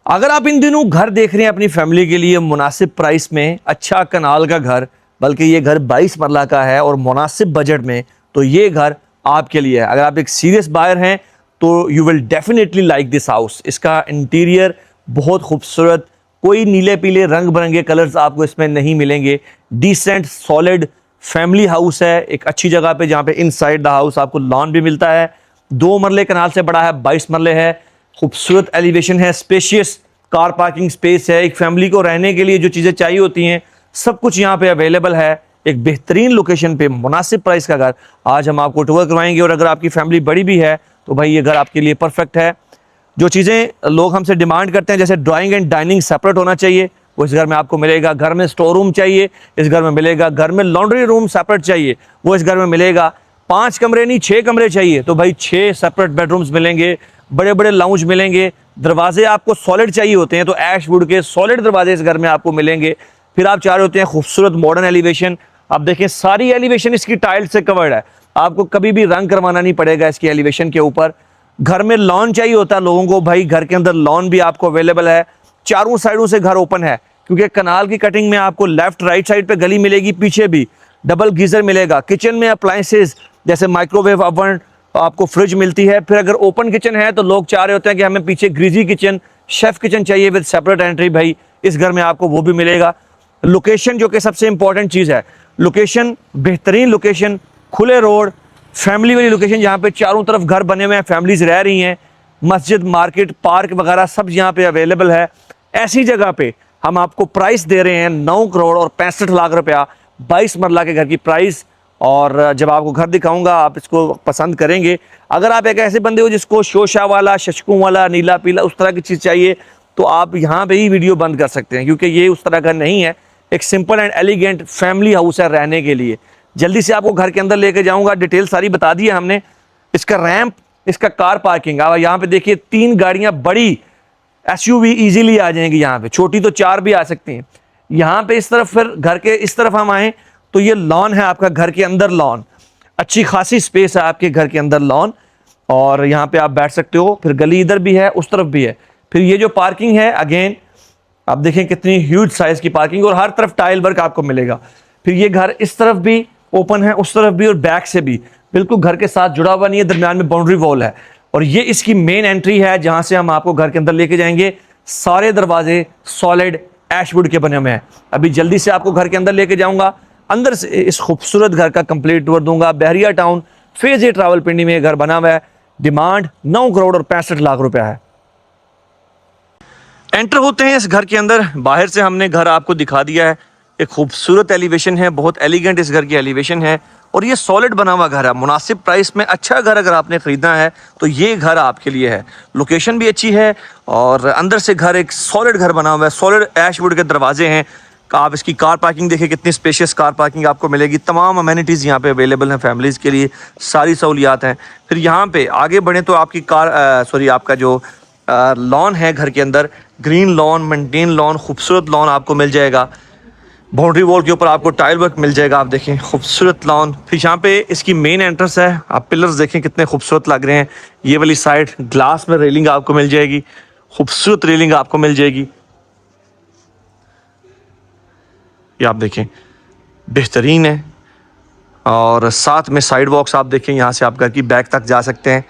अगर आप इन दिनों घर देख रहे हैं अपनी फैमिली के लिए मुनासिब प्राइस में, अच्छा कनाल का घर, बल्कि ये घर 22 मरला का है और मुनासिब बजट में, तो ये घर आपके लिए है। अगर आप एक सीरियस बायर हैं तो you will definitely like this house. इसका इंटीरियर बहुत खूबसूरत, कोई नीले पीले रंग बिरंगे कलर्स आपको इसमें नहीं मिलेंगे। डिसेंट सॉलिड फैमिली हाउस है, एक अच्छी जगह पे जहाँ पे इनसाइड द हाउस आपको लॉन भी मिलता है। 2 मरले कनाल से बड़ा है, 22 मरले है, खूबसूरत एलिवेशन है, स्पेशियस कार पार्किंग स्पेस है। एक फैमिली को रहने के लिए जो चीज़ें चाहिए होती हैं सब कुछ यहाँ पे अवेलेबल है। एक बेहतरीन लोकेशन पे मुनासिब प्राइस का घर आज हम आपको टूर करवाएंगे। और अगर आपकी फैमिली बड़ी भी है तो भाई ये घर आपके लिए परफेक्ट है। जो चीज़ें लोग हमसे डिमांड करते हैं, जैसे ड्राइंग एंड डाइनिंग सेपरेट होना चाहिए, वो इस घर में आपको मिलेगा। घर में स्टोर रूम चाहिए, इस घर में मिलेगा। घर में लॉन्ड्री रूम सेपरेट चाहिए, वो इस घर में मिलेगा। 5 कमरे नहीं 6 कमरे चाहिए तो भाई 6 सेपरेट बेडरूम्स मिलेंगे। बड़े बड़े लाउंज मिलेंगे। दरवाजे आपको सॉलिड चाहिए होते हैं तो ऐश वुड के सॉलिड दरवाजे इस घर में आपको मिलेंगे। फिर आप चाह रहे होते हैं खूबसूरत मॉडर्न एलिवेशन, आप देखें सारी एलिवेशन इसकी टाइल्स से कवर्ड है, आपको कभी भी रंग करवाना नहीं पड़ेगा इसकी एलिवेशन के ऊपर। घर में लॉन चाहिए होता है लोगों को, भाई घर के अंदर लॉन भी आपको अवेलेबल है। चारों साइडों से घर ओपन है क्योंकि कनाल की कटिंग में आपको लेफ्ट राइट साइड पे गली मिलेगी, पीछे भी डबल गीजर मिलेगा। किचन में अप्लायंसेस जैसे माइक्रोवेव ओवन, आपको फ्रिज मिलती है। फिर अगर ओपन किचन है तो लोग चाह रहे होते हैं कि हमें पीछे ग्रीजी किचन, शेफ किचन चाहिए विद सेपरेट एंट्री, भाई इस घर में आपको वो भी मिलेगा। लोकेशन जो कि सबसे इंपॉर्टेंट चीज़ है, लोकेशन बेहतरीन लोकेशन, खुले रोड, फैमिली वाली लोकेशन जहाँ पे चारों तरफ घर बने हुए हैं, फैमिलीज रह रही हैं। मस्जिद, मार्केट, पार्क वगैरह सब यहाँ पे अवेलेबल है। ऐसी जगह पे हम आपको प्राइस दे रहे हैं 9 करोड़ और 65 लाख रुपया 22 मरला के घर की प्राइस। और जब आपको घर दिखाऊंगा आप इसको पसंद करेंगे। अगर आप एक ऐसे बंदे हो जिसको शोशा वाला, शशकों वाला, नीला पीला उस तरह की चीज़ चाहिए तो आप यहाँ पे ही वीडियो बंद कर सकते हैं, क्योंकि ये उस तरह का नहीं है। एक simple and elegant family house है रहने के लिए। जल्दी से आपको घर के अंदर लेके जाऊंगा, डिटेल सारी बता दी है हमने। इसका रैंप, इसका कार पार्किंग, अब यहाँ पे देखिए 3 गाड़ियाँ बड़ी एसयूवी इजीली आ जाएंगी यहाँ पे, छोटी तो 4 भी आ सकती हैं। यहाँ पे इस तरफ, फिर घर के इस तरफ हम आए तो ये लॉन है आपका, घर के अंदर लॉन, अच्छी खासी स्पेस है आपके घर के अंदर लॉन, और यहाँ पे आप बैठ सकते हो। फिर गली इधर भी है, उस तरफ भी है। फिर ये जो पार्किंग है, अगेन आप देखें कितनी ह्यूज साइज की पार्किंग, और हर तरफ टाइल वर्क आपको मिलेगा। फिर ये घर इस तरफ भी ओपन है, उस तरफ भी, और बैक से भी बिल्कुल घर के साथ जुड़ा हुआ नहीं है, दरमियान में बाउंड्री वॉल है। और ये इसकी मेन एंट्री है जहां से हम आपको घर के अंदर लेके जाएंगे। सारे दरवाजे सॉलिड ऐशवुड के बने हुए हैं। अभी जल्दी से आपको घर के अंदर लेके जाऊंगा, अंदर से इस खूबसूरत घर का कंप्लीट टूर दूंगा। बहरिया टाउन फेज ए ट्रैवल पिंडी में घर बना हुआ है। डिमांड 9 करोड़ और 65 लाख रुपया है। एंटर होते हैं इस घर के अंदर, बाहर से हमने घर आपको दिखा दिया है। एक खूबसूरत एलिवेशन है, बहुत एलिगेंट इस घर की एलिवेशन है, और ये सॉलिड बना हुआ घर है। मुनासिब प्राइस में अच्छा घर अगर आपने खरीदना है तो ये घर आपके लिए है। लोकेशन भी अच्छी है और अंदर से घर एक सॉलिड घर बना हुआ है। सॉलिड ऐशवुड के दरवाजे हैं। आप इसकी कार पार्किंग देखिए, कितनी स्पेशियस कार पार्किंग आपको मिलेगी। तमाम अमेनिटीज़ यहाँ पे अवेलेबल हैं फैमिलीज़ के लिए, सारी सहूलियात हैं। फिर यहाँ पे आगे बढ़े तो आपकी आपका जो लॉन है घर के अंदर, ग्रीन लॉन, मेंटेन लॉन, खूबसूरत लॉन आपको मिल जाएगा। बाउंड्री वॉल के ऊपर आपको टाइल वर्क मिल जाएगा, आप देखें खूबसूरत लॉन। फिर यहाँ पे इसकी मेन एंट्रेंस है, आप पिलर्स देखें कितने खूबसूरत लग रहे हैं। ये वाली साइड ग्लास में रेलिंग आपको मिल जाएगी, खूबसूरत रेलिंग आपको मिल जाएगी। ये आप देखें बेहतरीन है। और साथ में साइड वॉक्स आप देखें, यहाँ से आप घर की बैक तक जा सकते हैं,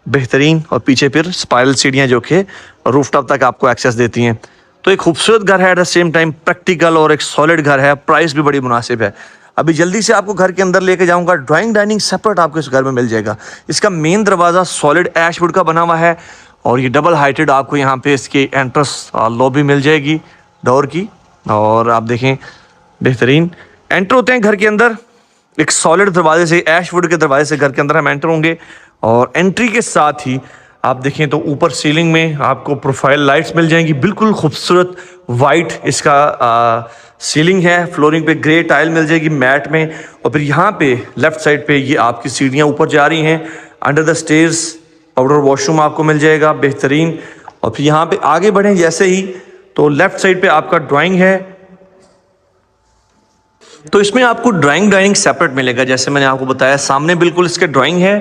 बेहतरीन। और पीछे फिर स्पाइरल सीढ़ियाँ जो कि रूफटॉप तक आपको एक्सेस देती हैं। तो एक खूबसूरत घर है, at the same time practical, और एक सॉलिड घर है। प्राइस भी बड़ी मुनासिब है। अभी जल्दी से आपको घर के अंदर लेके जाऊंगा। ड्राइंग डाइनिंग सेपरेट आपको इस घर में मिल जाएगा। इसका मेन दरवाज़ा सॉलिड ऐशवुड का बना हुआ है, और ये डबल हाइटेड आपको यहाँ पे इसकी एंट्रेंस लॉबी मिल जाएगी डोर की। और आप देखें बेहतरीन एंटर होते हैं घर के अंदर एक सॉलिड दरवाजे से, ऐशवुड के दरवाजे से घर के अंदर हम एंटर होंगे। और एंट्री के साथ ही आप देखें तो ऊपर सीलिंग में आपको प्रोफाइल लाइट्स मिल जाएंगी, बिल्कुल खूबसूरत वाइट इसका सीलिंग है। फ्लोरिंग पे ग्रे टाइल मिल जाएगी मैट में। और फिर यहाँ पे लेफ्ट साइड पे ये आपकी सीढ़ियाँ ऊपर जा रही हैं। Under the stairs powder washroom आपको मिल जाएगा, बेहतरीन। और फिर यहाँ पे आगे बढ़ें जैसे ही तो लेफ्ट साइड पे आपका ड्राइंग है। तो इसमें आपको ड्राइंग डाइनिंग सेपरेट मिलेगा, जैसे मैंने आपको बताया। सामने बिल्कुल इसके ड्राइंग है,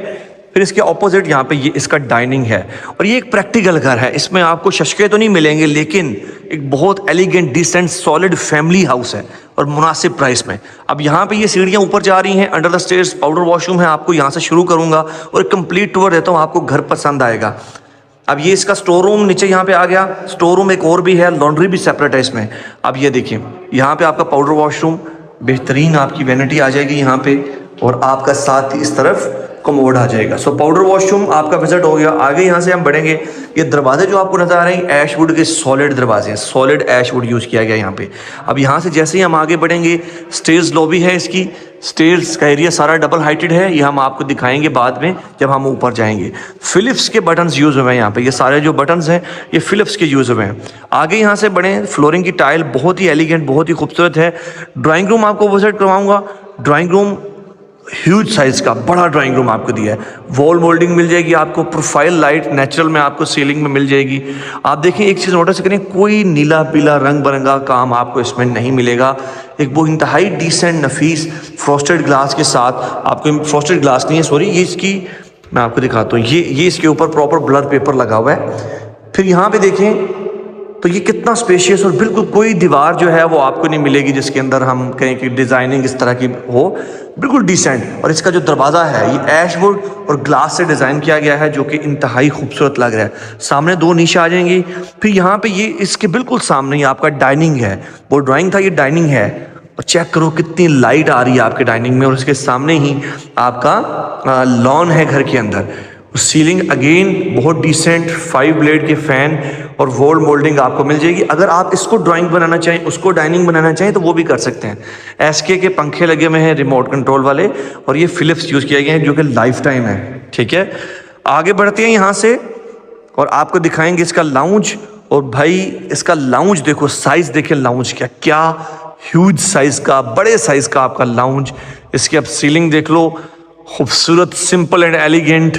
फिर इसके ऑपोजिट यहाँ पे ये इसका डाइनिंग है और ये एक प्रैक्टिकल घर है। इसमें आपको शशके तो नहीं मिलेंगे, लेकिन एक बहुत elegant, decent, solid family house है और मुनासिब प्राइस में। अब यहाँ पे ये सीढ़ियाँ ऊपर जा रही हैं, under the stairs powder washroom है। आपको यहाँ से शुरू करूँगा और कंप्लीट टूर देता हूँ, आपको घर पसंद आएगा। अब ये इसका स्टोर रूम नीचे यहाँ पे आ गया। स्टोर रूम एक और भी है, लॉन्ड्री भी सेपरेट है इसमें। अब ये देखिए, यहाँ पे आपका पाउडर वॉशरूम, बेहतरीन आपकी वैनिटी आ जाएगी यहाँ पे, और आपका साथ ही इस तरफ कमोड आ जाएगा। सो पाउडर वॉशरूम आपका विजिट हो गया। आगे यहाँ से हम बढ़ेंगे। ये दरवाजे जो आपको नजर आ रहे हैं, ऐश वुड के सॉलिड दरवाजे हैं, सॉलिड ऐश वुड यूज़ किया गया यहाँ पे। अब यहाँ से जैसे ही हम आगे बढ़ेंगे, स्टेयर्स लॉबी है इसकी। स्टेयर्स का एरिया सारा डबल हाइटेड है, ये हम आपको दिखाएंगे बाद में जब हम ऊपर जाएंगे। फिलिप्स के बटन्स यूज़ हुए हैं यहाँ पे, ये सारे जो बटन्स हैं ये फिलिप्स के यूज़ हुए हैं। आगे यहाँ से बढ़ें, फ्लोरिंग की टाइल बहुत ही एलिगेंट, बहुत ही खूबसूरत है। ड्राइंग रूम आपको विजिट करवाऊंगा। ड्राइंग रूम ह्यूज साइज का बड़ा ड्राइंग रूम आपको दिया है। वॉल मोल्डिंग मिल जाएगी आपको, प्रोफाइल लाइट नेचुरल में आपको सीलिंग में मिल जाएगी। आप देखिए एक चीज़ नोटिस करें, कोई नीला पीला रंग बिरंगा काम आपको इसमें नहीं मिलेगा। एक वो इंतहाई डिसेंट नफीस फ्रॉस्टेड ग्लास के साथ, आपको फ्रॉस्टेड ग्लास नहीं है सॉरी, ये इसकी मैं आपको दिखाता हूँ, ये इसके ऊपर प्रॉपर ब्लर पेपर लगा हुआ है। फिर यहाँ पे देखें तो ये कितना स्पेशियस, और बिल्कुल कोई दीवार जो है वो आपको नहीं मिलेगी जिसके अंदर हम कहें कि डिज़ाइनिंग इस तरह की हो, बिल्कुल डिसेंट। और इसका जो दरवाज़ा है ये ऐशवुड और ग्लास से डिज़ाइन किया गया है, जो कि इंतहाई खूबसूरत लग रहा है। सामने दो नीचे आ जाएंगी। फिर यहाँ पे ये इसके बिल्कुल सामने ही आपका डाइनिंग है। वो ड्राइंग था, ये डाइनिंग है। और चेक करो कितनी लाइट आ रही है आपके डाइनिंग में, और उसके सामने ही आपका लॉन है घर के अंदर। सीलिंग अगेन बहुत डिसेंट, 5 ब्लेड के फैन और वॉल मोल्डिंग आपको मिल जाएगी। अगर आप इसको ड्राइंग बनाना चाहें, उसको डाइनिंग बनाना चाहें तो वो भी कर सकते हैं। एसके के पंखे लगे हुए हैं रिमोट कंट्रोल वाले, और ये फिलिप्स यूज़ किए गए हैं जो कि लाइफ टाइम है। ठीक है, आगे बढ़ते हैं यहाँ से और आपको दिखाएंगे इसका लाउंज। और भाई इसका लाउंज देखो, साइज देखिए लाउंज क्या क्या ह्यूज साइज का, बड़े साइज का आपका लाउंज। इसकी अब सीलिंग देख लो, खूबसूरत, सिंपल एंड एलिगेंट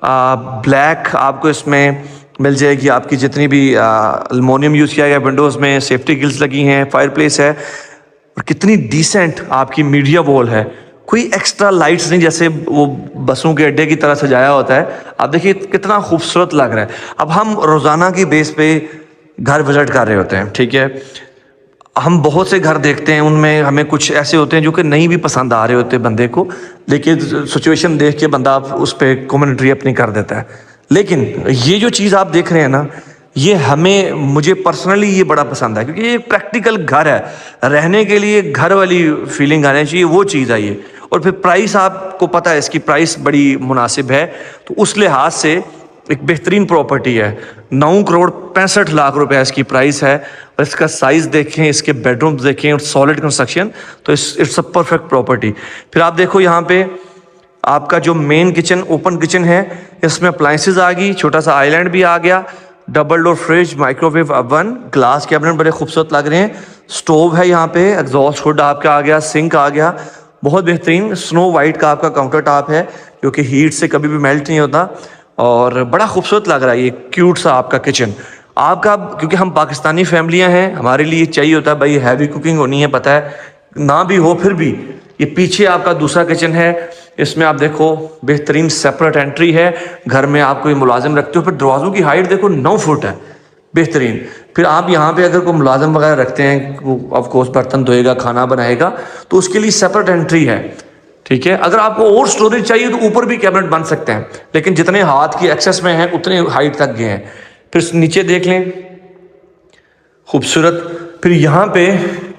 ब्लैक आपको इसमें मिल जाएगी। आपकी जितनी भी एल्युमिनियम यूज़ किया गया विंडोज़ में, सेफ्टी गिल्स लगी हैं, फायरप्लेस है, और कितनी डिसेंट आपकी मीडिया वॉल है। कोई एक्स्ट्रा लाइट्स नहीं जैसे वो बसों के अड्डे की तरह सजाया होता है। आप देखिए कितना खूबसूरत लग रहा है। अब हम रोज़ाना की बेस पे घर विजिट कर रहे होते हैं, ठीक है, हम बहुत से घर देखते हैं, उनमें हमें कुछ ऐसे होते हैं जो कि नहीं भी पसंद आ रहे होते बंदे को, लेकिन सिचुएशन देख के बंदा उस पर कमेंट्री अपनी कर देता है। लेकिन ये जो चीज़ आप देख रहे हैं ना, ये मुझे पर्सनली ये बड़ा पसंद है, क्योंकि ये प्रैक्टिकल घर है, रहने के लिए घर वाली फीलिंग आनी चाहिए, वो चीज़ आई है। और फिर प्राइस आपको पता है, इसकी प्राइस बड़ी मुनासिब है, तो उस लिहाज से एक बेहतरीन प्रॉपर्टी है। 9,65,00,000 रुपए इसकी प्राइस है। और इसका साइज देखें, इसके बेडरूम्स देखें, और सॉलिड कंस्ट्रक्शन, तो इट्स अ परफेक्ट प्रॉपर्टी। फिर आप देखो यहाँ पे आपका जो मेन किचन, ओपन किचन है, इसमें अप्लायंसेज आ गई, छोटा सा आइलैंड भी आ गया, double door fridge, microwave oven, glass cabinet बड़े खूबसूरत लग रहे हैं। स्टोव है यहाँ पे, एग्जॉस्ट हुड आपका आ गया, सिंक आ गया, बहुत बेहतरीन। स्नो वाइट का आपका काउंटर टॉप है जो कि हीट से कभी भी मेल्ट नहीं होता, और बड़ा खूबसूरत लग रहा है ये क्यूट सा आपका किचन आपका। क्योंकि हम पाकिस्तानी फैमिलियां हैं, हमारे लिए चाहिए होता है भाई हैवी कुकिंग होनी है, पता है ना भी हो, फिर भी ये पीछे आपका दूसरा किचन है। इसमें आप देखो बेहतरीन सेपरेट एंट्री है। घर में आप कोई मुलाजिम रखते हो, फिर दरवाज़ों की हाइट देखो 9 फुट है, बेहतरीन। फिर आप यहाँ पे अगर कोई मुलाजिम वगैरह रखते हैं, वो ऑफकोर्स बर्तन धोएगा, खाना बनाएगा, तो उसके लिए सेपरेट एंट्री है। ठीक है, अगर आपको और स्टोरेज चाहिए तो ऊपर भी कैबिनेट बन सकते हैं, लेकिन जितने हाथ की एक्सेस में हैं उतने हाइट तक गए हैं। फिर नीचे देख लें, खूबसूरत। फिर यहाँ पे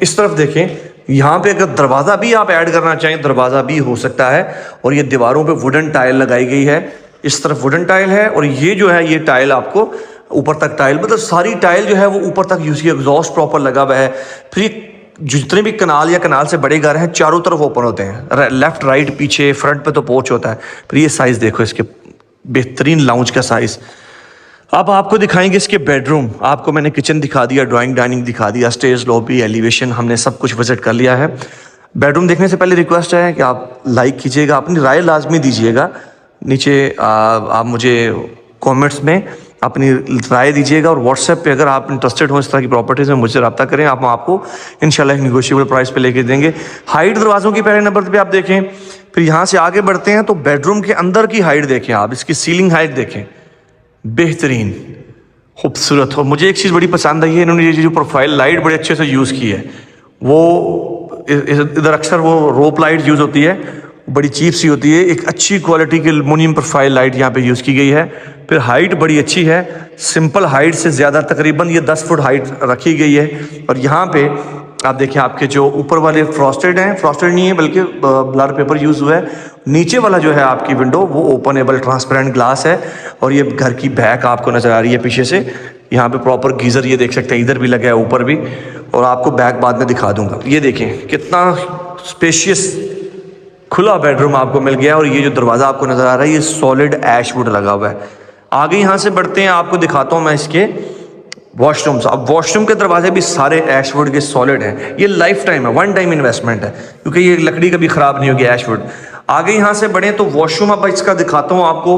इस तरफ देखें, यहाँ पे अगर दरवाज़ा भी आप ऐड करना चाहें, दरवाज़ा भी हो सकता है। और ये दीवारों पे वुडन टाइल लगाई गई है, इस तरफ वुडन टाइल है, और ये जो है ये टाइल आपको ऊपर तक टाइल, मतलब सारी टाइल जो है वो ऊपर तक यूज़ की, एग्जॉस्ट प्रॉपर लगा हुआ है। फिर जितने भी कनाल या कनाल से बड़े घर हैं चारों तरफ ओपन होते हैं, लेफ्ट राइट पीछे फ्रंट पे तो पोर्च होता है। फिर ये साइज़ देखो इसके, बेहतरीन लाउंज का साइज़। अब आपको दिखाएंगे इसके बेडरूम। आपको मैंने किचन दिखा दिया, ड्राइंग डाइनिंग दिखा दिया, स्टेज लॉबी एलिवेशन हमने सब कुछ विजिट कर लिया है। बेडरूम देखने से पहले रिक्वेस्ट है कि आप लाइक कीजिएगा, अपनी राय लाजमी दीजिएगा, नीचे आप मुझे कमेंट्स में अपनी राय दीजिएगा। और व्हाट्सएप पे अगर आप इंटरेस्टेड हो इस तरह की प्रॉपर्टीज़ में, मुझसे रब्ता करें, आप आपको इंशाल्लाह एक निगोशिएबल प्राइस पे लेके देंगे। हाइट दरवाज़ों की पहले नंबर पे आप देखें फिर यहाँ से आगे बढ़ते हैं तो बेडरूम के अंदर की हाइट देखें आप, इसकी सीलिंग हाइट देखें, बेहतरीन खूबसूरत। और मुझे एक चीज़ बड़ी पसंद आई है, इन्होंने ये जो प्रोफाइल लाइट बड़े अच्छे से यूज़ की है। वो इधर अक्सर वो रोप लाइट यूज़ होती है, बड़ी चीप सी होती है, एक अच्छी क्वालिटी की एल्युमिनियम प्रोफाइल लाइट यहाँ पे यूज़ की गई है। फिर हाइट बड़ी अच्छी है, सिंपल हाइट से ज़्यादा तकरीबन ये 10 फुट हाइट रखी गई है। और यहाँ पे आप देखिए आपके जो ऊपर वाले फ्रॉस्टेड हैं, फ्रॉस्टेड नहीं है बल्कि ब्लर पेपर यूज़ हुआ है। नीचे वाला जो है आपकी विंडो वो ओपनेबल ट्रांसपेरेंट ग्लास है। और ये घर की बैक आपको नज़र आ रही है पीछे से, यहाँ पे प्रॉपर गीज़र ये देख सकते हैं, इधर भी लगा है ऊपर भी, और आपको बैक बाद में दिखा दूंगा। ये देखें कितना स्पेशियस खुला बेडरूम आपको मिल गया। और ये जो दरवाज़ा आपको नज़र आ रहा है ये सॉलिड ऐश वुड लगा हुआ है। आगे यहाँ से बढ़ते हैं, आपको दिखाता हूँ मैं इसके वॉशरूम्स। अब वॉशरूम के दरवाजे भी सारे ऐशवुड के सॉलिड हैं। ये लाइफ टाइम है, वन टाइम इन्वेस्टमेंट है, क्योंकि ये लकड़ी कभी ख़राब नहीं होगी ऐशवुड। आगे यहाँ से बढ़े तो वॉशरूम अब इसका दिखाता हूँ आपको।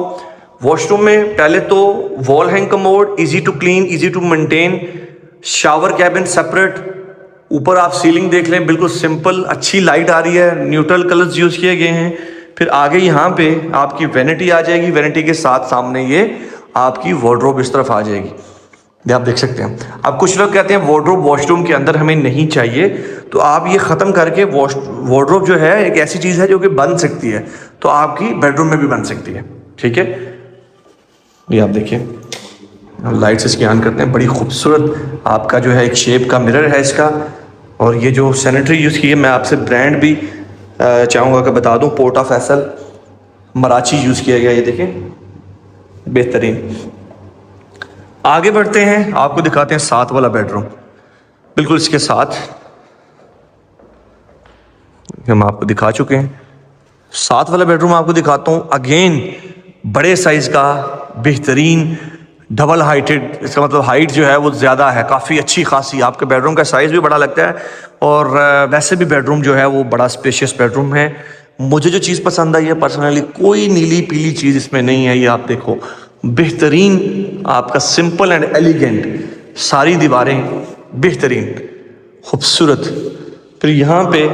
वॉशरूम में पहले तो wall hang commode, easy to clean, easy to maintain, shower cabin separate. ऊपर आप सीलिंग देख लें, बिल्कुल सिंपल, अच्छी लाइट आ रही है, न्यूट्रल कलर्स यूज़ किए गए हैं। फिर आगे यहाँ पे आपकी वैनिटी आ जाएगी, वैनिटी के साथ सामने ये आपकी वार्डरोब इस तरफ आ जाएगी, ये आप देख सकते हैं। अब कुछ लोग कहते हैं वार्डरोब वॉशरूम के अंदर हमें नहीं चाहिए, तो आप ये ख़त्म करके वार्डरोब जो है एक ऐसी चीज़ है जो कि बन सकती है, तो आपकी बेडरूम में भी बन सकती है। ठीक है, ये आप देखिए, लाइट से स्कैन करते हैं, बड़ी खूबसूरत आपका जो है एक शेप का मिरर है इसका। और ये जो सैनिटरी यूज़ की है, मैं आपसे ब्रांड भी चाहूँगा कि बता दूँ, पोर्टा फैसल मराची यूज़ किया गया, ये देखें बेहतरीन। आगे बढ़ते हैं, आपको दिखाते हैं साथ वाला बेडरूम। बिल्कुल इसके साथ हम आपको दिखा चुके हैं। साथ वाला बेडरूम आपको दिखाता हूँ, अगेन बड़े साइज का बेहतरीन डबल हाइटेड, इसका मतलब हाइट जो है वो ज़्यादा है, काफ़ी अच्छी खासी। आपके बेडरूम का साइज़ भी बड़ा लगता है, और वैसे भी बेडरूम जो है वो बड़ा स्पेशियस बेडरूम है। मुझे जो चीज़ पसंद आई है पर्सनली, कोई नीली पीली चीज़ इसमें नहीं है। ये आप देखो, बेहतरीन आपका सिंपल एंड एलिगेंट, सारी दीवारें बेहतरीन खूबसूरत। फिर यहाँ पे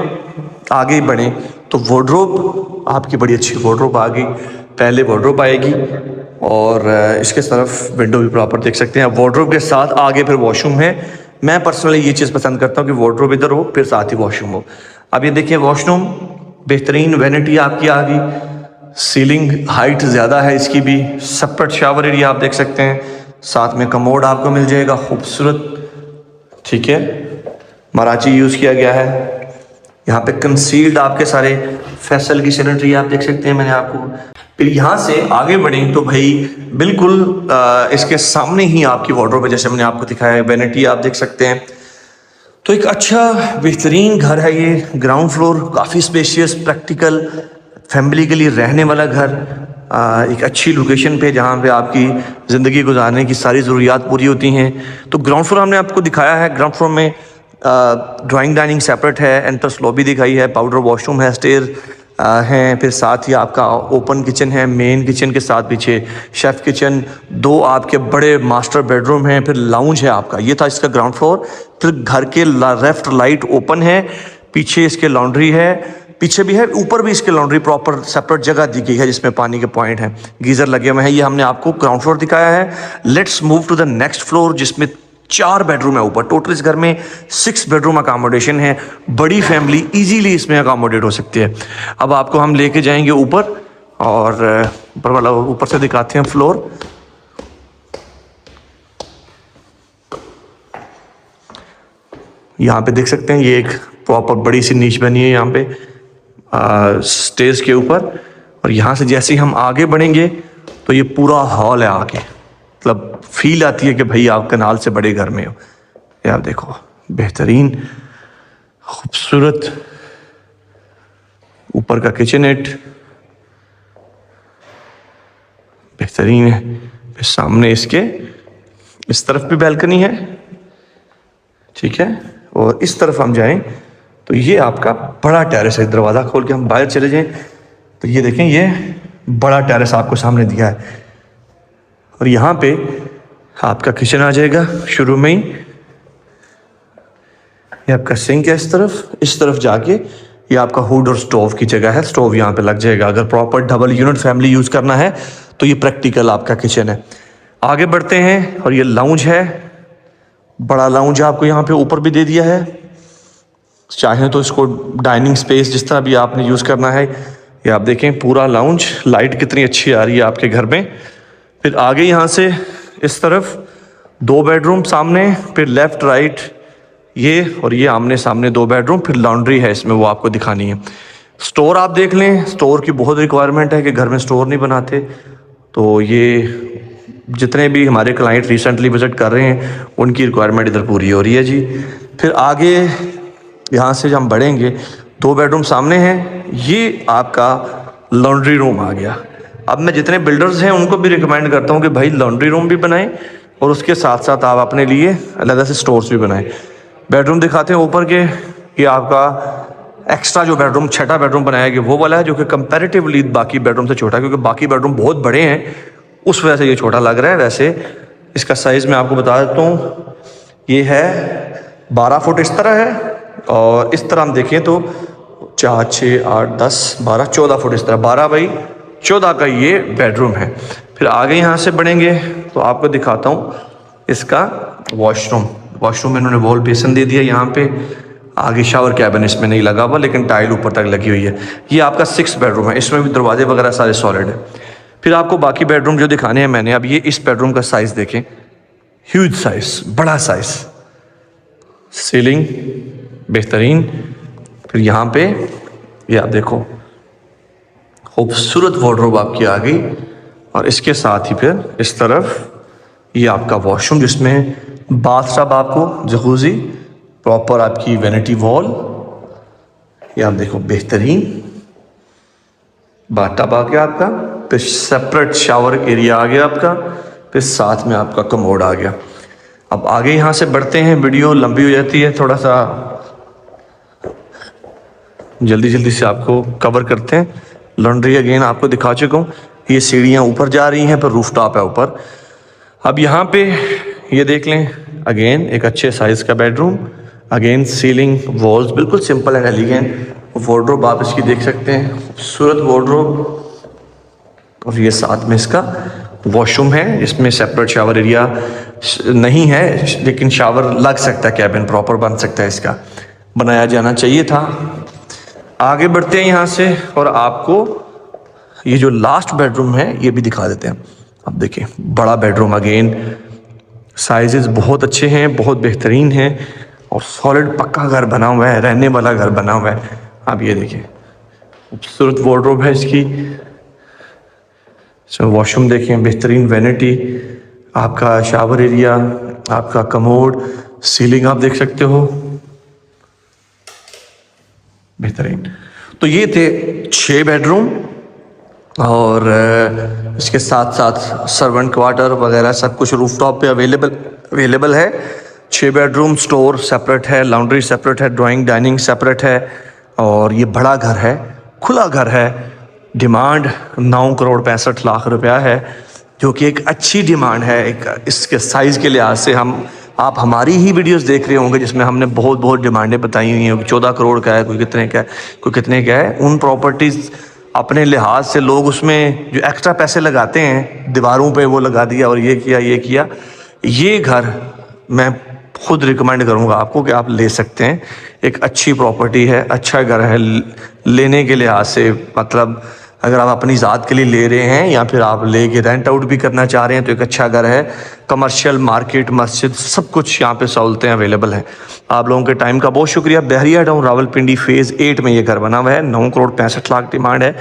आगे बढ़ें तो वार्डरोब, आपकी बड़ी अच्छी वार्डरोब आ गई। पहले वार्डरोब आएगी और इसके तरफ विंडो भी प्रॉपर देख सकते हैं। वार्डरोब के साथ आगे फिर वॉशरूम है। मैं पर्सनली ये चीज़ पसंद करता हूँ कि वार्डरोब इधर हो, फिर साथ ही वॉशरूम हो। अब ये देखिए वॉशरूम, बेहतरीन वैनिटी आपकी आ गई, सीलिंग हाइट ज़्यादा है इसकी भी, सेपरेट शावर एरिया आप देख सकते हैं, साथ में कमोड आपको मिल जाएगा खूबसूरत। ठीक है, मराची यूज़ किया गया है। यहाँ पे कंसील्ड आपके सारे फैसल की सैनिटरी आप देख सकते हैं मैंने आपको। फिर यहाँ से आगे बढ़ें तो भाई बिल्कुल इसके सामने ही आपकी वार्डरोब है, जैसे मैंने आपको दिखाया है, वैनिटी आप देख सकते हैं। तो एक अच्छा बेहतरीन घर है ये, ग्राउंड फ्लोर, काफ़ी स्पेशियस, प्रैक्टिकल, फैमिली के लिए रहने वाला घर, एक अच्छी लोकेशन पे जहाँ पे आपकी ज़िंदगी गुजारने की सारी ज़रूरियात पूरी होती हैं। तो ग्राउंड फ्लोर हमने आपको दिखाया है। ग्राउंड फ्लोर में ड्राइंग डाइनिंग सेपरेट है, एंट्रेंस लॉबी दिखाई है, पाउडर वॉशरूम है, स्टेयर हैं, फिर साथ ही आपका ओपन किचन है, मेन किचन के साथ पीछे शेफ़ किचन, दो आपके बड़े मास्टर बेडरूम हैं, फिर लाउंज है आपका। ये था इसका ग्राउंड फ्लोर। फिर घर के लेफ्ट लाइट ओपन है, पीछे इसके लॉन्ड्री है, पीछे भी है, ऊपर भी इसके लॉन्ड्री प्रॉपर सेपरेट जगह दी गई है जिसमें पानी के पॉइंट हैं, गीज़र लगे हुए हैं। ये हमने आपको ग्राउंड फ्लोर दिखाया है। Let's move to the next floor, जिसमें 4 बेडरूम है ऊपर। टोटल इस घर में 6 बेडरूम अकोमोडेशन है। बड़ी फैमिली इजीली इसमें अकोमोडेट हो सकती है। अब आपको हम लेके जाएंगे ऊपर, और ऊपर वाला ऊपर से दिखाते हैं फ्लोर। यहाँ पे देख सकते हैं ये एक प्रॉपर बड़ी सी नीच बनी है यहाँ पे स्टेज के ऊपर। और यहाँ से जैसे ही हम आगे बढ़ेंगे तो ये पूरा हॉल है आगे, मतलब फील आती है कि भाई आप कनाल से बड़े घर में हो। ये आप देखो, बेहतरीन खूबसूरत ऊपर का किचनेट बेहतरीन है। फिर सामने इसके इस तरफ भी बैल्कनी है, ठीक है। और इस तरफ हम जाएं तो ये आपका बड़ा टेरेस है। दरवाज़ा खोल के हम बाहर चले जाएं तो ये देखें, ये बड़ा टेरेस आपको सामने दिया है। और यहाँ पे आपका किचन आ जाएगा शुरू में ही। ये आपका सिंक है इस तरफ जाके ये आपका हुड और स्टोव की जगह है, स्टोव यहाँ पे लग जाएगा। अगर proper double unit family use करना है तो ये प्रैक्टिकल आपका किचन है। आगे बढ़ते हैं और ये लाउंज है, बड़ा लाउंज आपको यहाँ पे ऊपर भी दे दिया है। चाहें तो इसको डाइनिंग स्पेस जिस तरह भी आपने यूज़ करना है। ये आप देखें पूरा लाउंज, लाइट कितनी अच्छी आ रही है आपके घर में। फिर आगे यहाँ से इस तरफ 2 बेडरूम सामने, फिर लेफ़्ट राइट ये और ये आमने सामने 2 बेडरूम, फिर लॉन्ड्री है इसमें, वो आपको दिखानी है। स्टोर आप देख लें, स्टोर की बहुत रिक्वायरमेंट है कि घर में स्टोर नहीं बनाते, तो ये जितने भी हमारे क्लाइंट रिसेंटली विजिट कर रहे हैं उनकी रिक्वायरमेंट इधर पूरी हो रही है जी। फिर आगे यहाँ से जब हम बढ़ेंगे 2 बेडरूम सामने हैं, ये आपका लॉन्ड्री रूम आ गया। अब मैं जितने बिल्डर्स हैं उनको भी रिकमेंड करता हूँ कि भाई लॉन्ड्री रूम भी बनाएं और उसके साथ साथ आप अपने लिए अलग से स्टोर्स भी बनाएं। बेडरूम दिखाते हैं ऊपर के, ये आपका एक्स्ट्रा जो बेडरूम 6ठा बेडरूम बनाया गया वो वाला है, जो कि कंपैरेटिवली बाकी बेडरूम से छोटा है, क्योंकि बाकी बेडरूम बहुत बड़े हैं उस वजह से ये छोटा लग रहा है। वैसे इसका साइज़ मैं आपको बता देता हूँ, ये है 12 फुट इस तरह है, और इस तरह हम देखें तो 4, 6, 8, 10, 12, 14 फुट इस तरह, 12 बाई 14 का ये बेडरूम है। फिर आगे यहाँ से बढ़ेंगे तो आपको दिखाता हूँ इसका वॉशरूम में इन्होंने वॉल बेसन दे दिया यहाँ पे। आगे शावर कैबिन इसमें नहीं लगा हुआ, लेकिन टाइल ऊपर तक लगी हुई है। ये आपका 6 बेडरूम है, इसमें भी दरवाजे वगैरह सारे सॉलिड है। फिर आपको बाकी बेडरूम जो दिखाने हैं मैंने, अब ये इस बेडरूम का साइज़ देखें, ह्यूज साइज़, बड़ा साइज़, सीलिंग बेहतरीन। फिर यहाँ पे ये आप देखो खूबसूरत वार्डरोब आपकी आ गई, और इसके साथ ही फिर इस तरफ ये आपका वॉशरूम जिसमें बाथटब आपको, जकूज़ी, प्रॉपर आपकी वैनिटी वॉल, ये आप देखो बेहतरीन बाथटब आ गया आपका। फिर सेपरेट शावर एरिया आ गया आपका, फिर साथ में आपका कमोड आ गया। अब आगे यहाँ से बढ़ते हैं, वीडियो लंबी हो जाती है, थोड़ा सा जल्दी से आपको कवर करते हैं। लॉन्ड्री अगेन आपको दिखा चुका हूँ, ये सीढ़ियाँ ऊपर जा रही हैं, पर रूफटॉप है ऊपर। अब यहाँ पे ये देख लें, अगेन एक अच्छे साइज़ का बेडरूम, अगेन सीलिंग वॉल्स बिल्कुल सिंपल एंड एलिगेंट। वार्डरोब आप इसकी देख सकते हैं, खूबसूरत वार्डरोब। और ये साथ में इसका वॉशरूम है, इसमें सेपरेट शावर एरिया नहीं है, लेकिन शावर लग सकता है, कैबिन प्रॉपर बन सकता है, इसका बनाया जाना चाहिए था। आगे बढ़ते हैं यहाँ से और आपको ये जो लास्ट बेडरूम है ये भी दिखा देते हैं। अब देखिए बड़ा बेडरूम, अगेन साइजेस बहुत अच्छे हैं, बहुत बेहतरीन हैं, और सॉलिड पक्का घर बना हुआ है, रहने वाला घर बना हुआ है। आप ये देखिए खूबसूरत वार्डरोब है इसकी। वॉशरूम देखें, बेहतरीन वैनिटी, आपका शावर एरिया, आपका कमोड, सीलिंग आप देख सकते हो, बेहतरीन। तो ये थे 6 बेडरूम, और इसके साथ साथ सर्वेंट क्वार्टर वगैरह सब कुछ रूफटॉप पे अवेलेबल है। 6 बेडरूम, स्टोर सेपरेट है, लॉन्ड्री सेपरेट है, ड्राइंग डाइनिंग सेपरेट है, और ये बड़ा घर है, खुला घर है। डिमांड 9 करोड़ 65 लाख रुपया है, जो कि एक अच्छी डिमांड है। एक इसके साइज़ के लिहाज से आप हमारी ही वीडियोस देख रहे होंगे जिसमें हमने बहुत डिमांडें बताई हुई हैं। 14 करोड़ का है, कोई कितने का है, कोई कितने का है। उन प्रॉपर्टीज़ अपने लिहाज से लोग उसमें जो एक्स्ट्रा पैसे लगाते हैं, दीवारों पे वो लगा दिया और ये किया। ये घर मैं खुद रिकमेंड करूँगा आपको कि आप ले सकते हैं। एक अच्छी प्रॉपर्टी है, अच्छा घर है लेने के लिहाज से। मतलब अगर आप अपनी ज़ात के लिए ले रहे हैं या फिर आप लेके रेंट आउट भी करना चाह रहे हैं तो एक अच्छा घर है। कमर्शियल, मार्केट, मस्जिद सब कुछ यहाँ पे सहूलतें अवेलेबल हैं। आप लोगों के टाइम का बहुत शुक्रिया। बहरिया टाउन, रावलपिंडी फेज़ 8 में ये घर बना हुआ है। 9 करोड़ 65 लाख डिमांड है।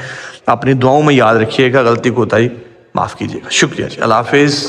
अपनी दुआओं में याद रखिएगा, गलती कोताही माफ़ कीजिएगा। शुक्रिया जी, अल्लाह हाफिज़।